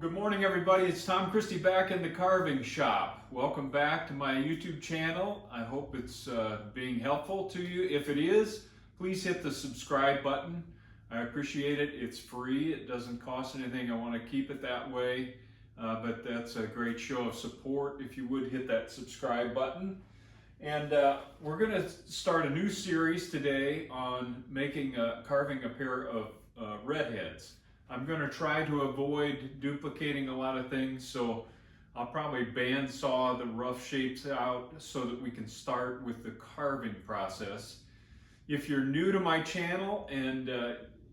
Good morning, everybody. It's Tom Christie back in the carving shop. Welcome back to my YouTube channel. I hope it's being helpful to you. If it is, please hit the subscribe button. I appreciate it. It's free. It doesn't cost anything. I want to keep it that way, but that's a great show of support. If you would hit that subscribe button. And we're going to start a new series today on carving a pair of redheads. I'm going to try to avoid duplicating a lot of things, so I'll probably bandsaw the rough shapes out so that we can start with the carving process. If you're new to my channel and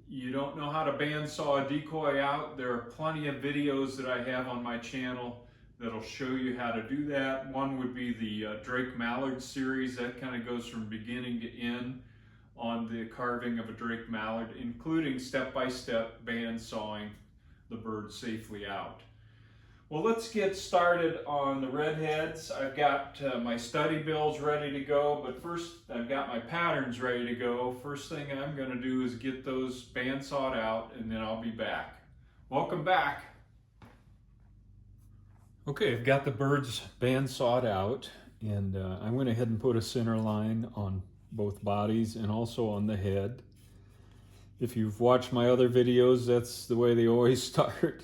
you don't know how to bandsaw a decoy out, there are plenty of videos that I have on my channel that'll show you how to do that. One would be the Drake Mallard series. That kind of goes from beginning to end on the carving of a Drake Mallard, including step-by-step bandsawing the bird safely out. Well, let's get started on the redheads. I've got my study bills ready to go, but first I've got my patterns ready to go. First thing I'm going to do is get those bandsawed out, and then I'll be back. Welcome back. Okay, I've got the birds bandsawed out, and I went ahead and put a center line on both bodies and also on the head. If you've watched my other videos, that's the way they always start,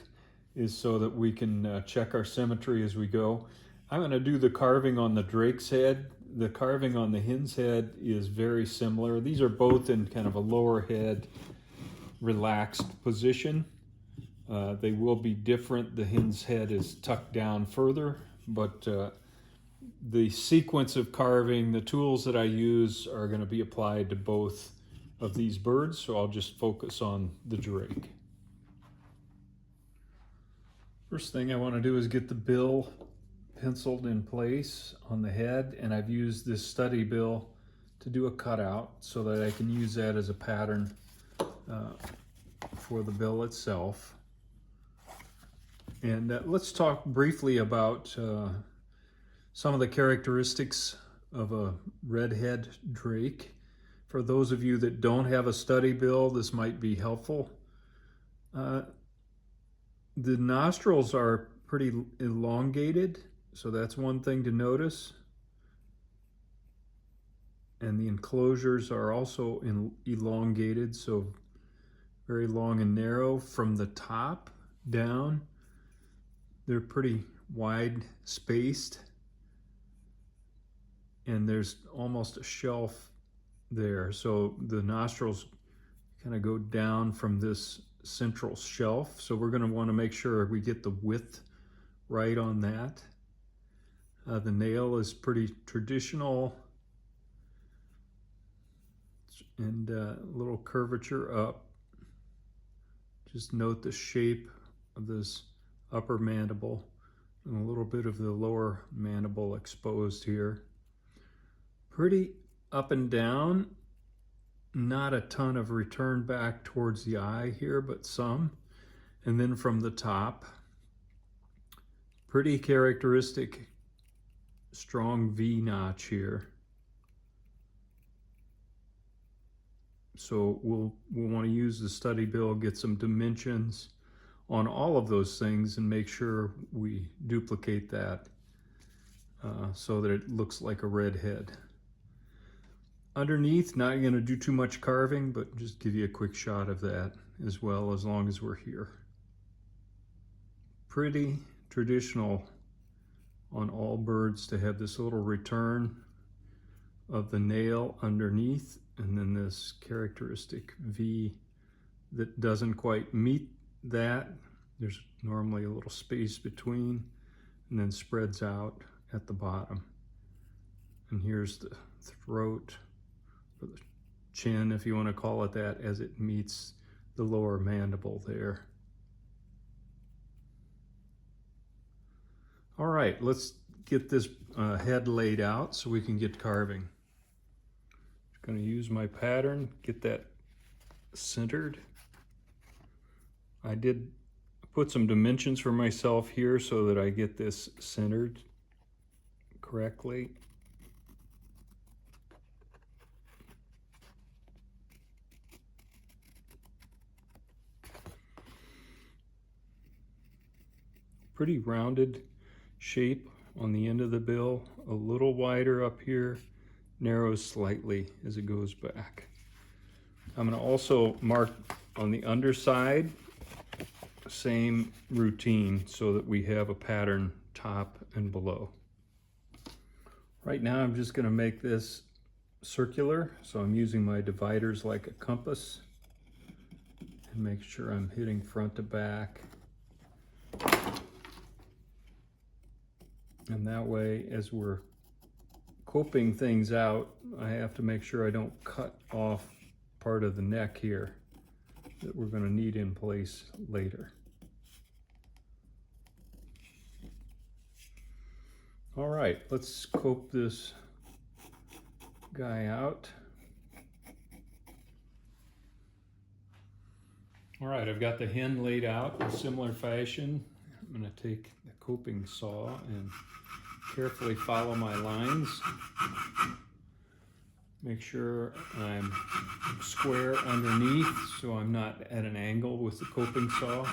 is so that we can check our symmetry as we go. I'm going to do the carving on the drake's head. The carving on the hen's head is very similar. These are both in kind of a lower head, relaxed position. They will be different. The hen's head is tucked down further, but the sequence of carving, the tools that I use are going to be applied to both of these birds, so I'll just focus on the drake. First thing I want to do is get the bill penciled in place on the head, and I've used this study bill to do a cutout so that I can use that as a pattern for the bill itself. And let's talk briefly about some of the characteristics of a redhead drake. For those of you that don't have a study bill, this might be helpful. The nostrils are pretty elongated, so that's one thing to notice. And the enclosures are also elongated, so very long and narrow. From the top down, they're pretty wide spaced. And there's almost a shelf there. So the nostrils kind of go down from this central shelf. So we're going to want to make sure we get the width right on that. The nail is pretty traditional, and a little curvature up. Just note the shape of this upper mandible and a little bit of the lower mandible exposed here. Pretty up and down, not a ton of return back towards the eye here, but some. And then from the top, pretty characteristic strong V notch here. So we'll want to use the study bill, get some dimensions on all of those things and make sure we duplicate that so that it looks like a redhead. Underneath, not going to do too much carving, but just give you a quick shot of that as well, as long as we're here. Pretty traditional on all birds to have this little return of the nail underneath, and then this characteristic V that doesn't quite meet that. There's normally a little space between, and then spreads out at the bottom. And here's the throat, or the chin, if you want to call it that, as it meets the lower mandible there. All right, let's get this head laid out so we can get carving. Just going to use my pattern, get that centered. I did put some dimensions for myself here so that I get this centered correctly. pretty rounded shape on the end of the bill, a little wider up here, narrows slightly as it goes back. I'm going to also mark on the underside, same routine, so that we have a pattern top and below. Right now I'm just going to make this circular, so I'm using my dividers like a compass and make sure I'm hitting front to back. And that way, as we're coping things out, I have to make sure I don't cut off part of the neck here that we're going to need in place later. All right, let's cope this guy out. All right, I've got the hen laid out in a similar fashion. I'm going to take the coping saw and carefully follow my lines. Make sure I'm square underneath so I'm not at an angle with the coping saw.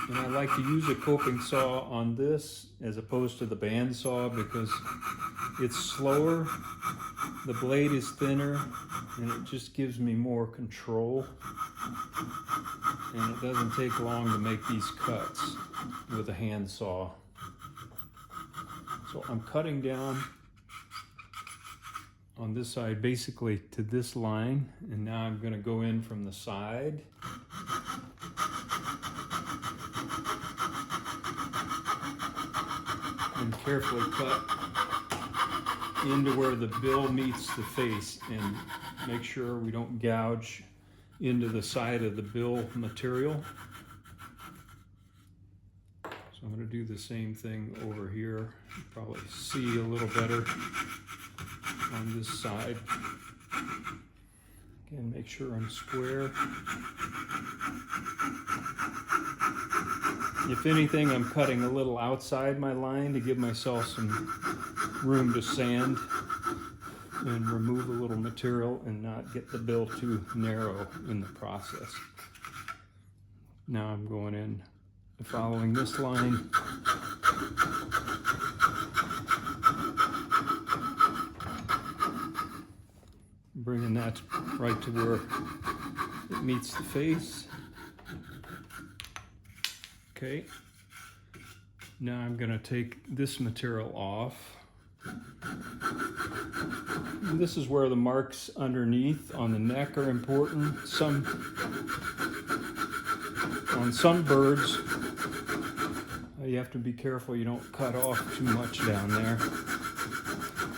And I like to use a coping saw on this as opposed to the band saw because it's slower, the blade is thinner, and it just gives me more control. And it doesn't take long to make these cuts with a hand saw. So I'm cutting down on this side basically to this line, and now I'm going to go in from the side. And carefully cut into where the bill meets the face, and make sure we don't gouge into the side of the bill material. So I'm going to do the same thing over here. You probably see a little better on this side. Again, make sure I'm square. If anything, I'm cutting a little outside my line to give myself some room to sand and remove a little material and not get the bill too narrow in the process. Now I'm going in following this line. Bringing that right to where it meets the face. Okay. Now I'm going to take this material off. And this is where the marks underneath on the neck are important. On some birds, you have to be careful you don't cut off too much down there.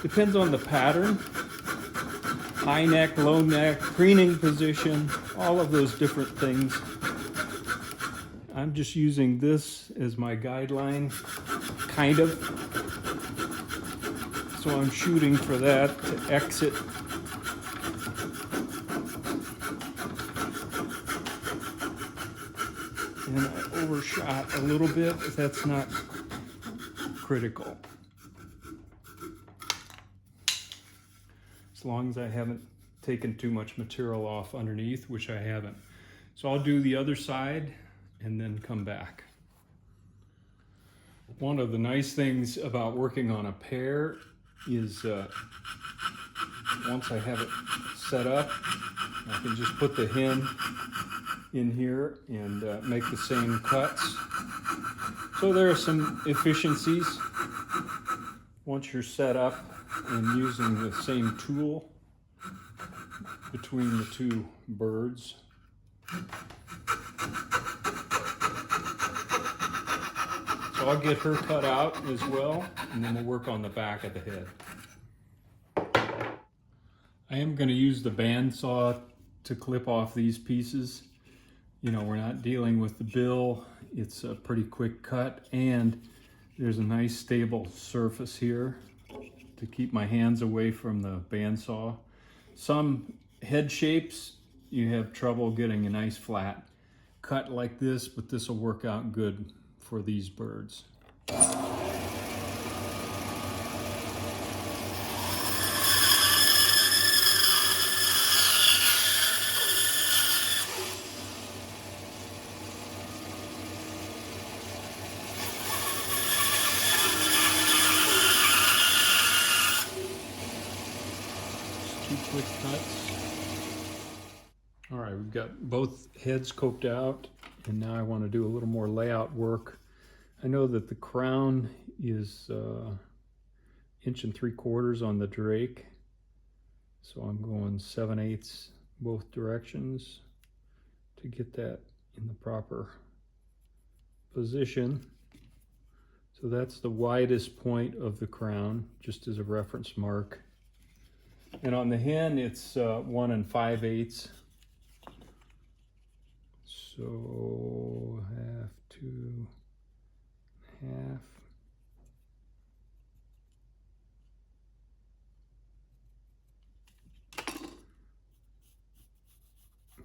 Depends on the pattern. High neck, low neck, preening position, all of those different things. I'm just using this as my guideline, kind of. So I'm shooting for that to exit. And I overshot a little bit, but that's not critical. As long as I haven't taken too much material off underneath, which I haven't. So I'll do the other side and then come back. One of the nice things about working on a pair is once I have it set up, I can just put the hen in here and make the same cuts. So there are some efficiencies once you're set up and using the same tool between the two birds. So I'll get her cut out as well, and then we'll work on the back of the head. I am going to use the bandsaw to clip off these pieces. You know, we're not dealing with the bill. It's a pretty quick cut, and there's a nice stable surface here to keep my hands away from the bandsaw. Some head shapes, you have trouble getting a nice flat cut like this, but this will work out good for these birds. quick cuts. All right, we've got both heads coped out, and now I want to do a little more layout work. I know that the crown is 1 3/4 inches on the drake, so I'm going 7/8 both directions to get that in the proper position. So that's the widest point of the crown, just as a reference mark. And on the hen, it's 1 5/8. So 1/2, 2, 1/2.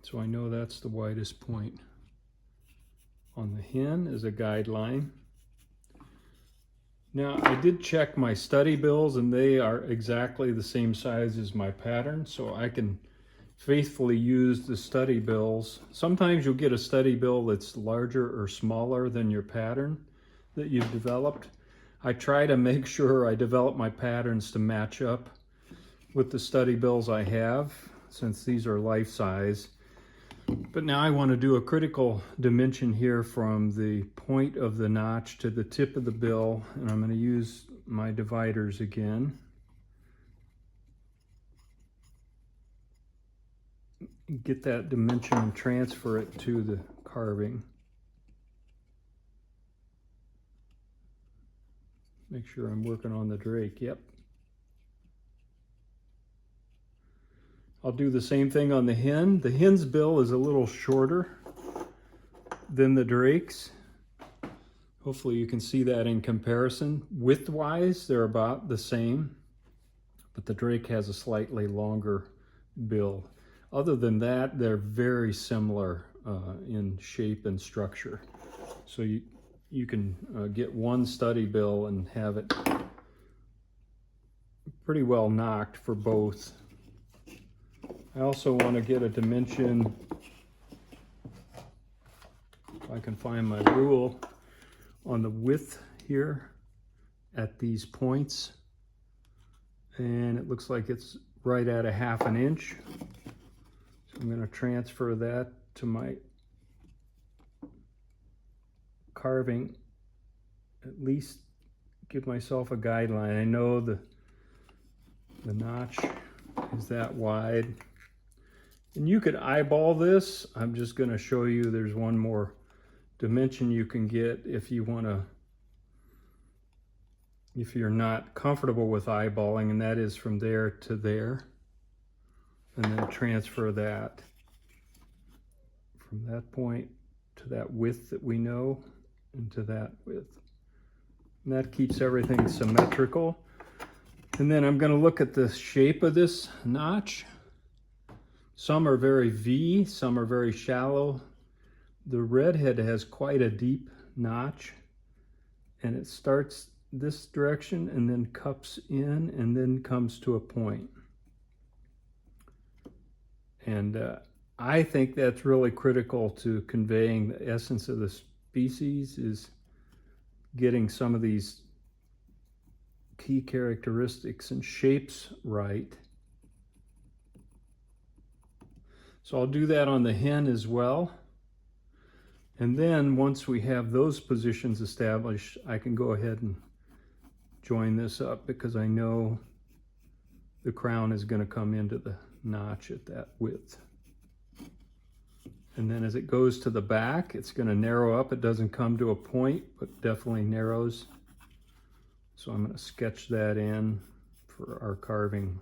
So I know that's the widest point on the hen as a guideline. Now I did check my study bills and they are exactly the same size as my pattern, so I can faithfully use the study bills. Sometimes you'll get a study bill that's larger or smaller than your pattern that you've developed. I try to make sure I develop my patterns to match up with the study bills I have, since these are life size. But now I want to do a critical dimension here from the point of the notch to the tip of the bill, and I'm going to use my dividers again. Get that dimension and transfer it to the carving. Make sure I'm working on the drake. Yep. I'll do the same thing on the hen. The hen's bill is a little shorter than the drake's. Hopefully you can see that in comparison. Width-wise, they're about the same, but the drake has a slightly longer bill. Other than that, they're very similar in shape and structure. So you can get one study bill and have it pretty well knocked for both. I also want to get a dimension, if I can find my rule, on the width here at these points. And it looks like it's right at 1/2 inch. So I'm going to transfer that to my carving, at least give myself a guideline. I know the notch is that wide. And you could eyeball this. I'm just going to show you there's one more dimension you can get if you want to, if you're not comfortable with eyeballing, and that is from there to there, and then transfer that from that point to that width that we know, and to that width. And that keeps everything symmetrical. And then I'm going to look at the shape of this notch. Some are very V, some are very shallow. The Redhead has quite a deep notch, and it starts this direction and then cups in and then comes to a point. And I think that's really critical to conveying the essence of the species, is getting some of these key characteristics and shapes right. So I'll do that on the hen as well. And then once we have those positions established, I can go ahead and join this up, because I know the crown is going to come into the notch at that width. And then as it goes to the back, it's going to narrow up. It doesn't come to a point, but definitely narrows. So I'm going to sketch that in for our carving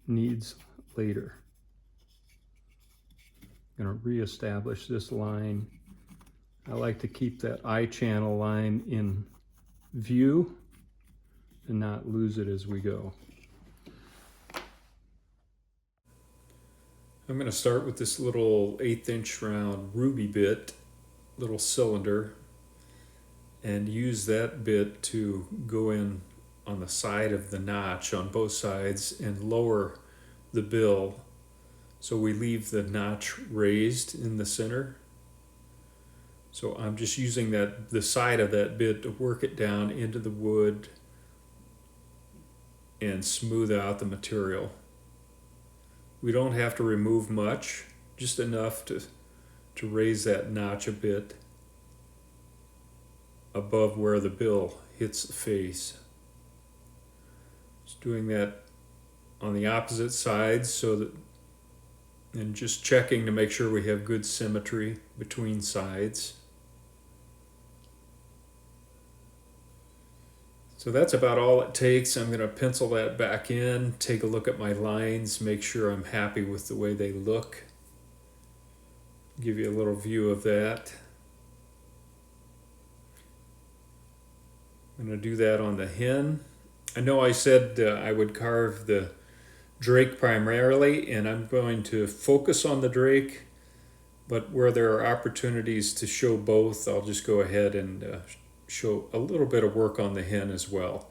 needs later. I'm going to reestablish this line. I like to keep that eye channel line in view and not lose it as we go. I'm going to start with this little 1/8 inch round ruby bit, little cylinder, and use that bit to go in on the side of the notch on both sides and lower the bill, so we leave the notch raised in the center. So I'm just using the side of that bit to work it down into the wood and smooth out the material. We don't have to remove much, just enough to raise that notch a bit above where the bill hits the face. Just doing that on the opposite sides so that, and just checking to make sure we have good symmetry between sides. So that's about all it takes. I'm going to pencil that back in, take a look at my lines, make sure I'm happy with the way they look. Give you a little view of that. I'm going to do that on the hen. I know I said I would carve the drake primarily, and I'm going to focus on the drake, but where there are opportunities to show both, I'll just go ahead and show a little bit of work on the hen as well.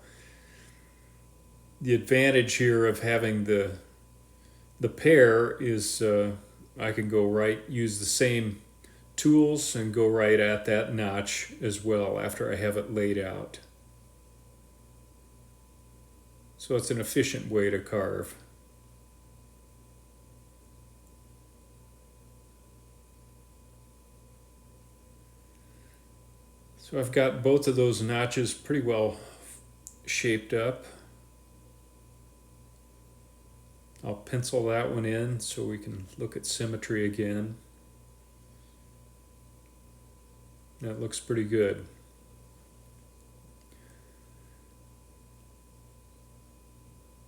The advantage here of having the pair is I can go right, use the same tools and go right at that notch as well after I have it laid out. So it's an efficient way to carve. So I've got both of those notches pretty well shaped up. I'll pencil that one in so we can look at symmetry again. That looks pretty good.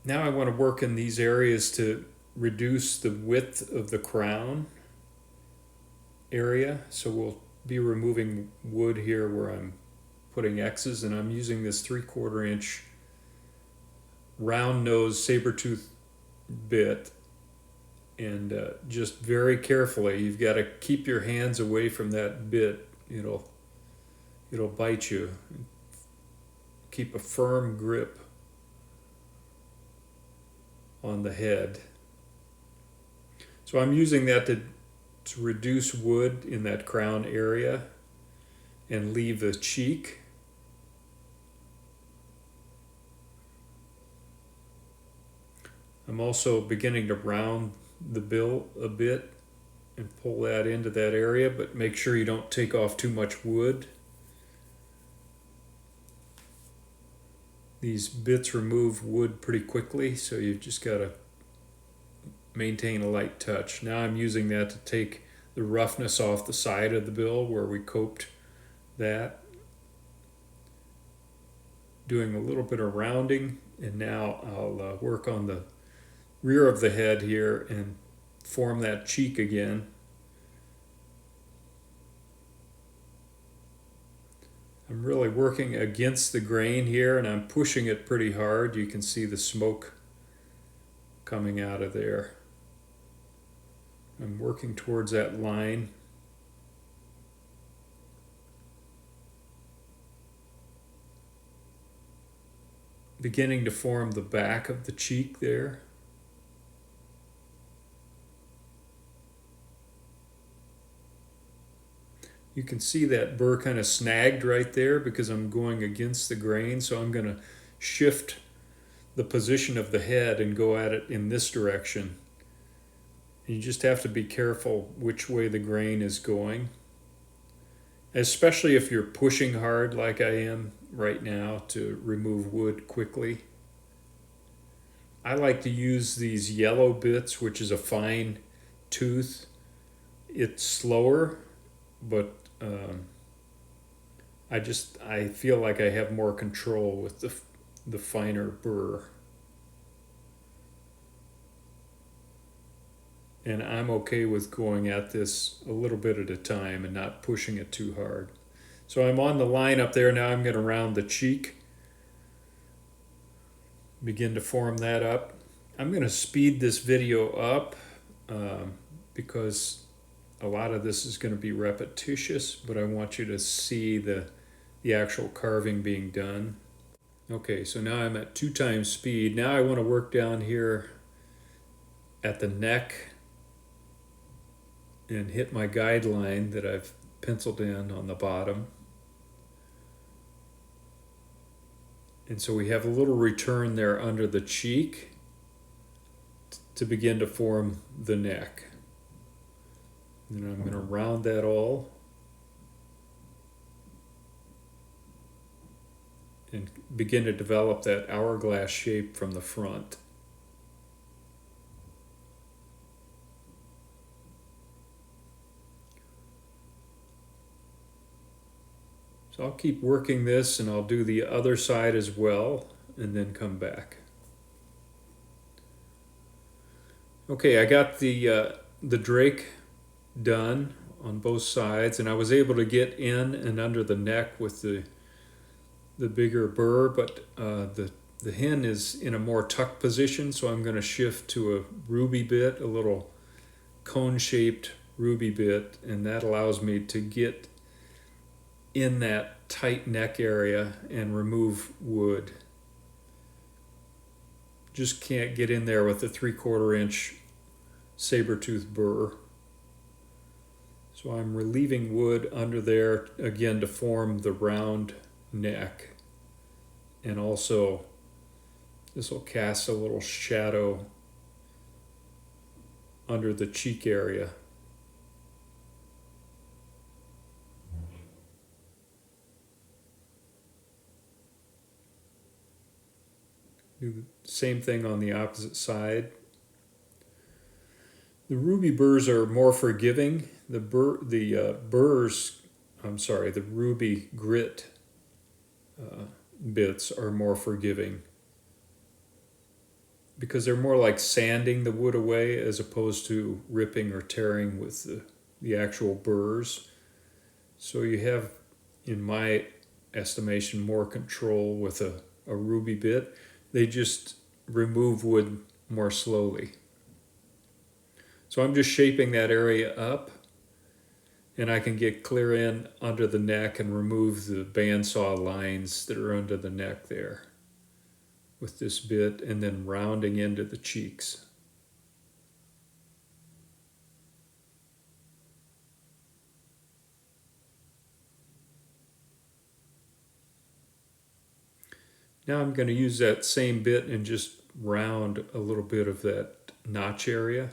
Now I want to work in these areas to reduce the width of the crown area. So we'll be removing wood here where I'm putting X's, and I'm using this 3/4 inch round nose saber-tooth bit, and just very carefully, you've got to keep your hands away from that bit. It'll bite you. Keep a firm grip on the head. So I'm using that to reduce wood in that crown area and leave the cheek. I'm also beginning to round the bill a bit and pull that into that area, but make sure you don't take off too much wood. These bits remove wood pretty quickly, so you've just got to maintain a light touch. Now I'm using that to take the roughness off the side of the bill where we coped that. Doing a little bit of rounding, and now I'll work on the rear of the head here and form that cheek again. I'm really working against the grain here, and I'm pushing it pretty hard. You can see the smoke coming out of there. I'm working towards that line. Beginning to form the back of the cheek there. You can see that burr kind of snagged right there because I'm going against the grain, so I'm going to shift the position of the head and go at it in this direction. You just have to be careful which way the grain is going, especially if you're pushing hard like I am right now to remove wood quickly. I like to use these yellow bits, which is a fine tooth. It's slower, but I feel like I have more control with the finer burr. And I'm okay with going at this a little bit at a time and not pushing it too hard. So I'm on the line up there. Now I'm going to round the cheek. Begin to form that up. I'm going to speed this video up because a lot of this is going to be repetitious, but I want you to see the actual carving being done. Okay, so now I'm at 2 times speed. Now I want to work down here at the neck and hit my guideline that I've penciled in on the bottom. And so we have a little return there under the cheek to begin to form the neck. And I'm going to round that all and begin to develop that hourglass shape from the front. So I'll keep working this, and I'll do the other side as well and then come back. Okay, I got the drake done on both sides, and I was able to get in and under the neck with the bigger burr, but the hen is in a more tucked position, so I'm going to shift to a ruby bit, a little cone-shaped ruby bit, and that allows me to get in that tight neck area and remove wood. Just can't get in there with the 3/4 inch saber-tooth burr. So I'm relieving wood under there again to form the round neck. And also this will cast a little shadow under the cheek area. Do the same thing on the opposite side. The ruby burrs are more forgiving. The ruby grit bits are more forgiving because they're more like sanding the wood away as opposed to ripping or tearing with the actual burrs. So you have, in my estimation, more control with a ruby bit. They just remove wood more slowly. So I'm just shaping that area up, and I can get clear in under the neck and remove the bandsaw lines that are under the neck there with this bit, and then rounding into the cheeks. Now I'm going to use that same bit and just round a little bit of that notch area.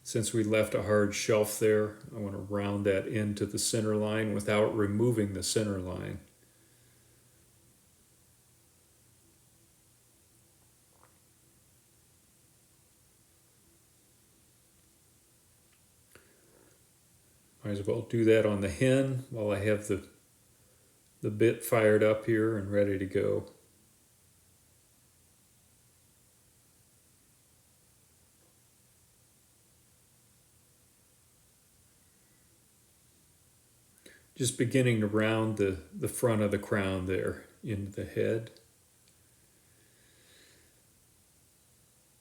Since we left a hard shelf there, I want to round that into the center line without removing the center line. Might as well do that on the hen while I have the bit fired up here and ready to go. Just beginning to round the front of the crown there into the head.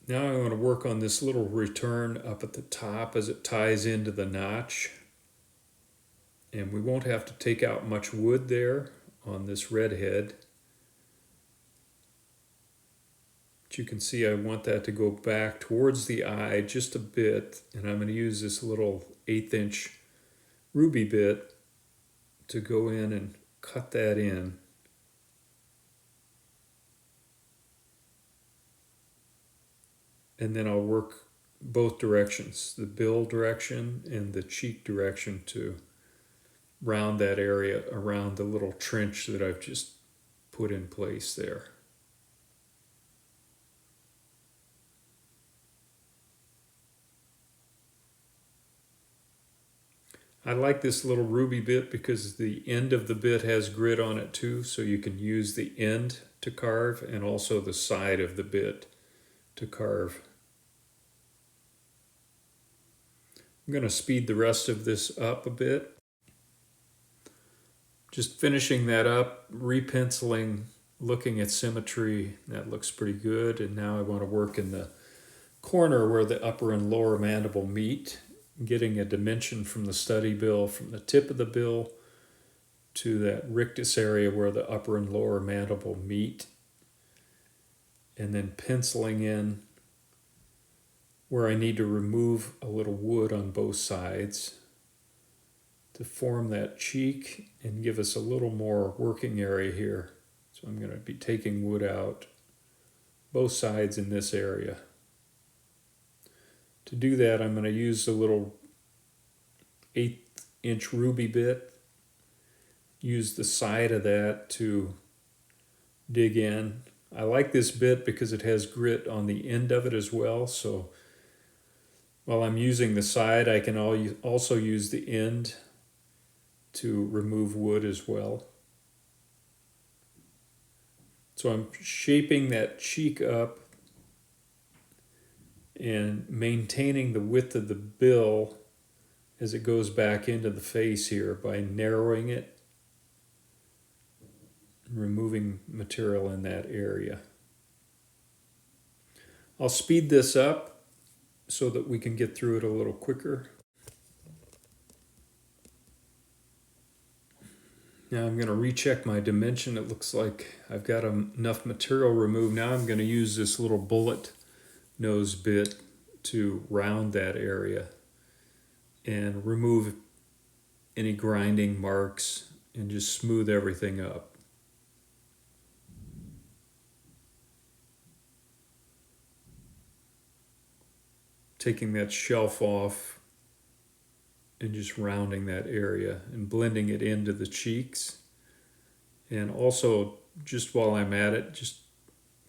Now I want to work on this little return up at the top as it ties into the notch. And we won't have to take out much wood there on this redhead. But you can see I want that to go back towards the eye just a bit, and I'm going to use this little 1/8 inch ruby bit to go in and cut that in. And then I'll work both directions, the bill direction and the cheek direction, to round that area around the little trench that I've just put in place there. I like this little ruby bit because the end of the bit has grit on it too, so you can use the end to carve and also the side of the bit to carve. I'm going to speed the rest of this up a bit. Just finishing that up, repenciling, looking at symmetry. That looks pretty good. And now I want to work in the corner where the upper and lower mandible meet, getting a dimension from the study bill, from the tip of the bill to that rictus area where the upper and lower mandible meet, and then penciling in where I need to remove a little wood on both sides to form that cheek and give us a little more working area here. So I'm going to be taking wood out both sides in this area. To do that, I'm going to use a little 1/8" ruby bit, use the side of that to dig in. I like this bit because it has grit on the end of it as well, so while I'm using the side, I can also use the end to remove wood as well. So I'm shaping that cheek up and maintaining the width of the bill as it goes back into the face here by narrowing it, removing material in that area. I'll speed this up so that we can get through it a little quicker. Now I'm going to recheck my dimension. It looks like I've got enough material removed. Now I'm going to use this little bullet nose bit to round that area and remove any grinding marks and just smooth everything up. Taking that shelf off and just rounding that area and blending it into the cheeks. And also, just while I'm at it, just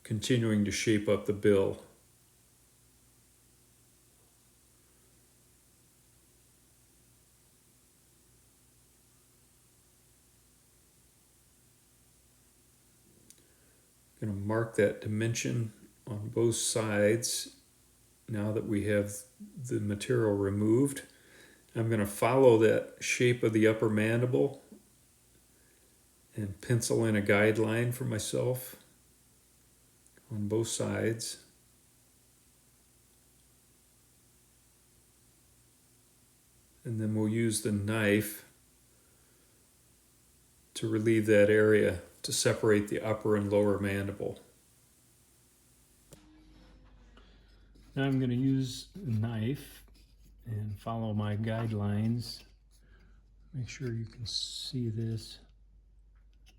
continuing to shape up the bill. I'm going to mark that dimension on both sides now that we have the material removed. I'm going to follow that shape of the upper mandible and pencil in a guideline for myself on both sides. And then we'll use the knife to relieve that area to separate the upper and lower mandible. Now I'm going to use a knife and follow my guidelines. Make sure you can see this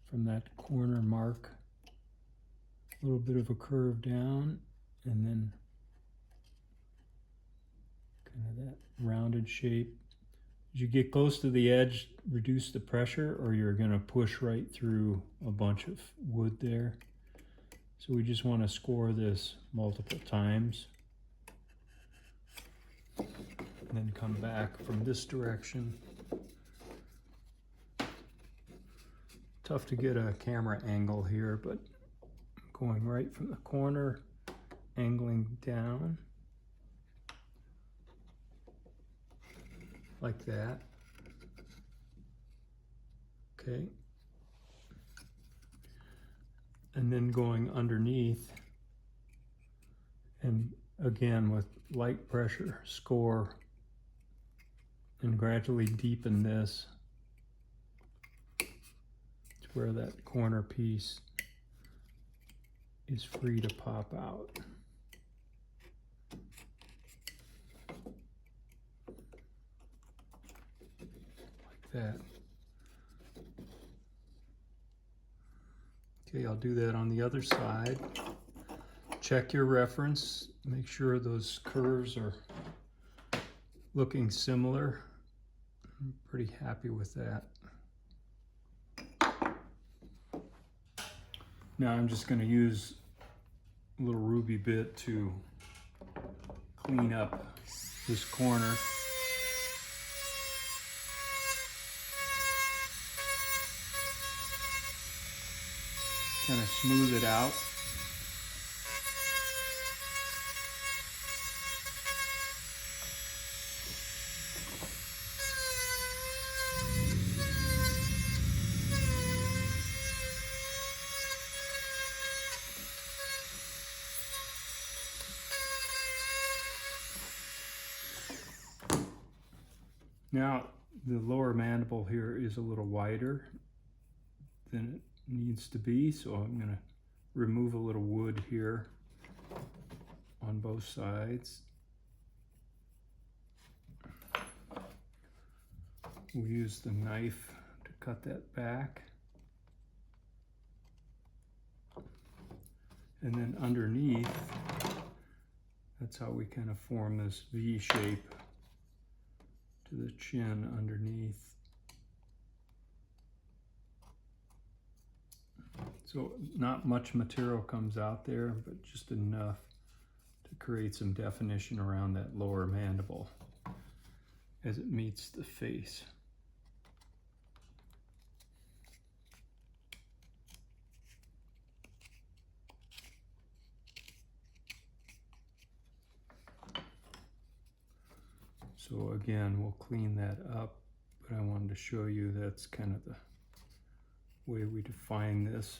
from that corner mark. A little bit of a curve down and then kind of that rounded shape. As you get close to the edge, reduce the pressure or you're going to push right through a bunch of wood there. So we just want to score this multiple times. And then come back from this direction. Tough to get a camera angle here, but going right from the corner, angling down like that. Okay. And then going underneath and again with light pressure, score and gradually deepen this to where that corner piece is free to pop out. Like that. Okay, I'll do that on the other side. Check your reference, make sure those curves are looking similar. I'm pretty happy with that. Now I'm just going to use a little ruby bit to clean up this corner. Kind of smooth it out. Now, the lower mandible here is a little wider than it needs to be, so I'm going to remove a little wood here on both sides. We'll use the knife to cut that back. And then underneath, That's how we kind of form this V shape to the chin underneath. So not much material comes out there, but just enough to create some definition around that lower mandible as it meets the face. So again, we'll clean that up, but I wanted to show you that's kind of the way we define this.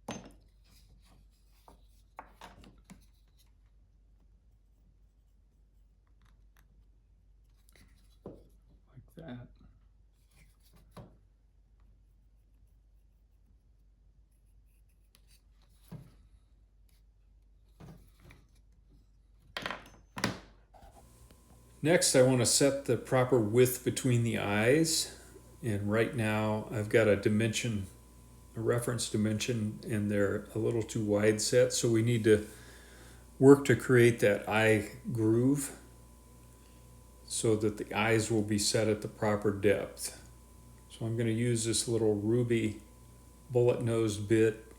Like that. Next, I want to set the proper width between the eyes. And right now I've got a dimension, a reference dimension, and they're a little too wide set. So we need to work to create that eye groove so that the eyes will be set at the proper depth. So I'm going to use this little ruby bullet-nosed bit.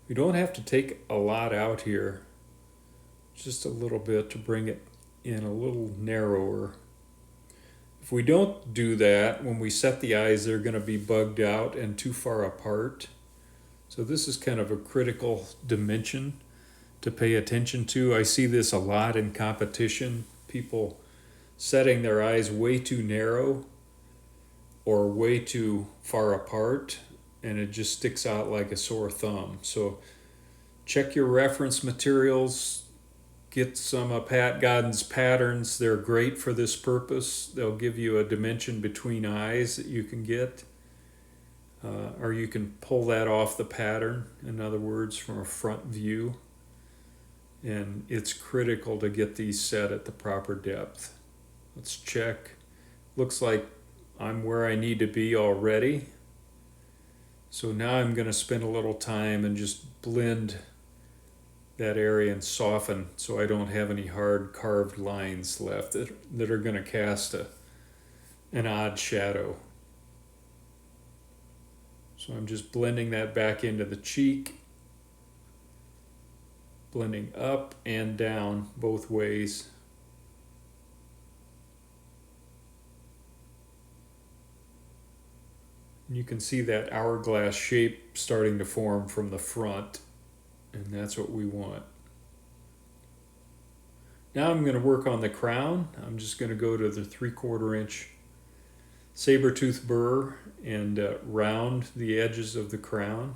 We don't have to take a lot out here, just a little bit to bring it in a little narrower. If we don't do that, when we set the eyes, they're going to be bugged out and too far apart. So this is kind of a critical dimension to pay attention to. I see this a lot in competition. People setting their eyes way too narrow or way too far apart, and it just sticks out like a sore thumb. So check your reference materials. Get some of Pat Godden's patterns. They're great for this purpose. They'll give you a dimension between eyes that you can get. Or you can pull that off the pattern, in other words, from a front view. And it's critical to get these set at the proper depth. Let's check. Looks like I'm where I need to be already. So now I'm going to spend a little time and just blend that area and soften so I don't have any hard carved lines left that are going to cast an odd shadow. So I'm just blending that back into the cheek, blending up and down both ways. You can see that hourglass shape starting to form from the front, and that's what we want. Now I'm going to work on the crown. I'm just going to go to the 3/4 inch saber tooth burr and round the edges of the crown.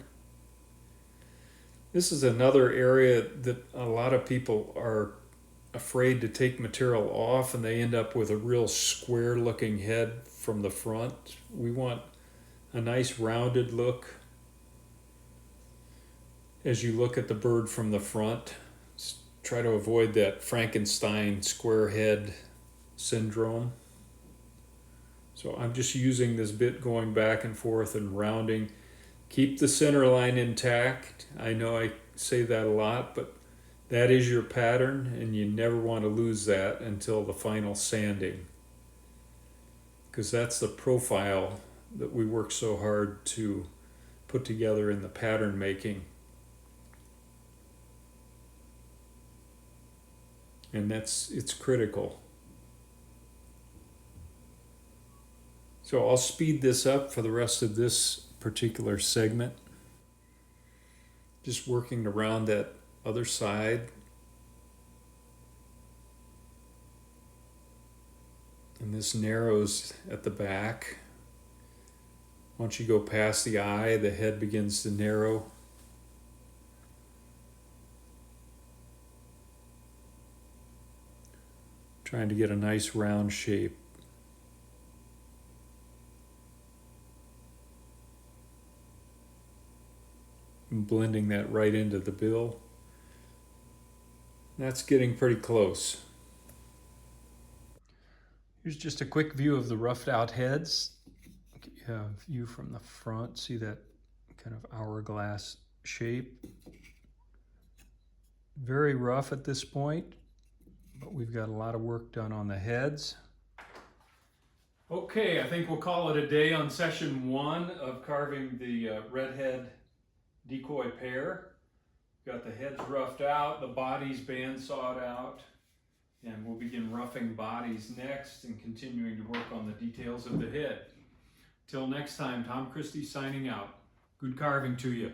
This is another area that a lot of people are afraid to take material off, and they end up with a real square looking head from the front. We want a nice rounded look as you look at the bird from the front. Try to avoid that Frankenstein square head syndrome. So I'm just using this bit going back and forth and rounding. Keep the center line intact. I know I say that a lot, but that is your pattern, and you never want to lose that until the final sanding, because that's the profile that we work so hard to put together in the pattern making. And it's critical. So I'll speed this up for the rest of this particular segment. Just working around that other side. And this narrows at the back. Once you go past the eye, the head begins to narrow. Trying to get a nice round shape. And blending that right into the bill. That's getting pretty close. Here's just a quick view of the roughed out heads. You have a view from the front. See that kind of hourglass shape. Very rough at this point. But we've got a lot of work done on the heads. Okay, I think we'll call it a day on session 1 of carving the Redhead decoy pair. Got the heads roughed out, the bodies bandsawed out, and we'll begin roughing bodies next and continuing to work on the details of the head. Till next time, Tom Christie signing out. Good carving to you.